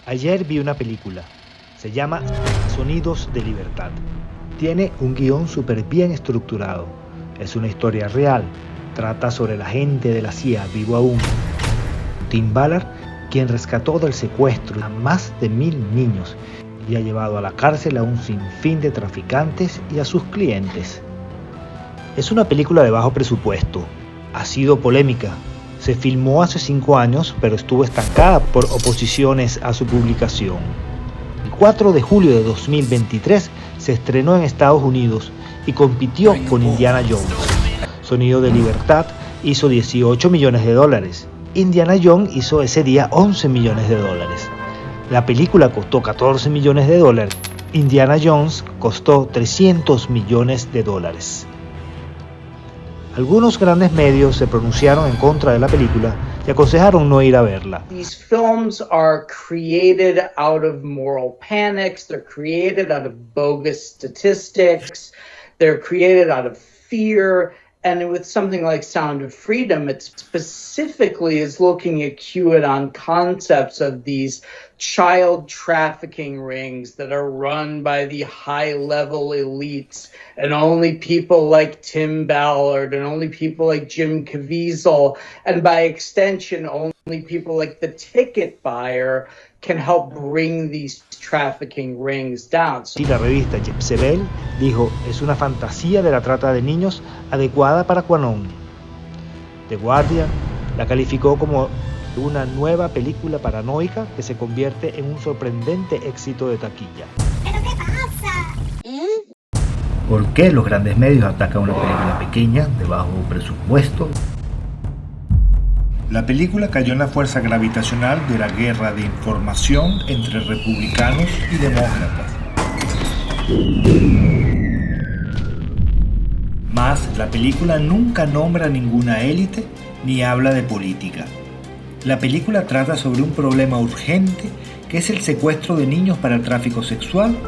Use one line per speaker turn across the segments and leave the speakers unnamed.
Ayer vi una película, se llama Sonidos de Libertad. Tiene un guión súper bien estructurado, es una historia real, trata sobre el agente de la CIA vivo aún, Tim Ballard, quien rescató del secuestro a más de 1000 niños y ha llevado a la cárcel a un sinfín de traficantes y a sus clientes. Es una película de bajo presupuesto, ha sido polémica. Se filmó hace 5 años, pero estuvo estancada por oposiciones a su publicación. El 4 de julio de 2023 se estrenó en Estados Unidos y compitió con Indiana Jones. Sonido de Libertad hizo $18 millones. Indiana Jones hizo ese día $11 millones. La película costó $14 millones. Indiana Jones costó $300 millones. Algunos grandes medios se pronunciaron en contra de la película y aconsejaron no ir a verla.
These films are created out of moral panics, they're created out of bogus statistics, they're created out of fear, and with something like Sound of Freedom, it specifically is looking at QAnon concepts of these child trafficking rings that are run by the high-level elites, and only people like Tim Ballard and only people like Jim Caviezel, and by extension, only people like the ticket buyer can help bring these trafficking rings down.
Y la revista Jezebel dijo, es una fantasía de la trata de niños adecuada para QAnon. The Guardian la calificó como una nueva película paranoica que se convierte en un sorprendente éxito de taquilla.
¿Pero qué pasa?
¿Por qué los grandes medios atacan una película pequeña, de bajo presupuesto? La película cayó en la fuerza gravitacional de la guerra de información entre republicanos y demócratas. Más, la película nunca nombra ninguna élite ni habla de política. La película trata sobre un problema urgente que es el secuestro de niños para el tráfico sexual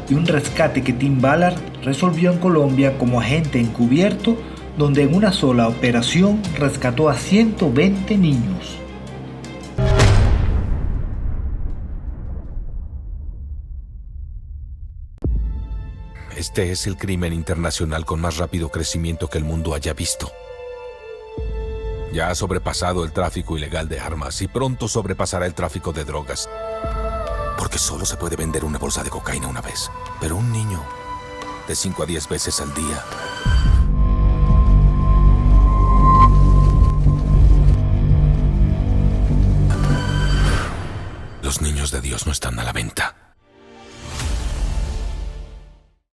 y un rescate que Tim Ballard resolvió en Colombia como agente encubierto, donde en una sola operación rescató a 120 niños.
Este es el crimen internacional con más rápido crecimiento que el mundo haya visto. Ya ha sobrepasado el tráfico ilegal de armas y pronto sobrepasará el tráfico de drogas. Porque solo se puede vender una bolsa de cocaína una vez. Pero un niño, de 5 a 10 veces al día. Los niños de Dios no están a la venta.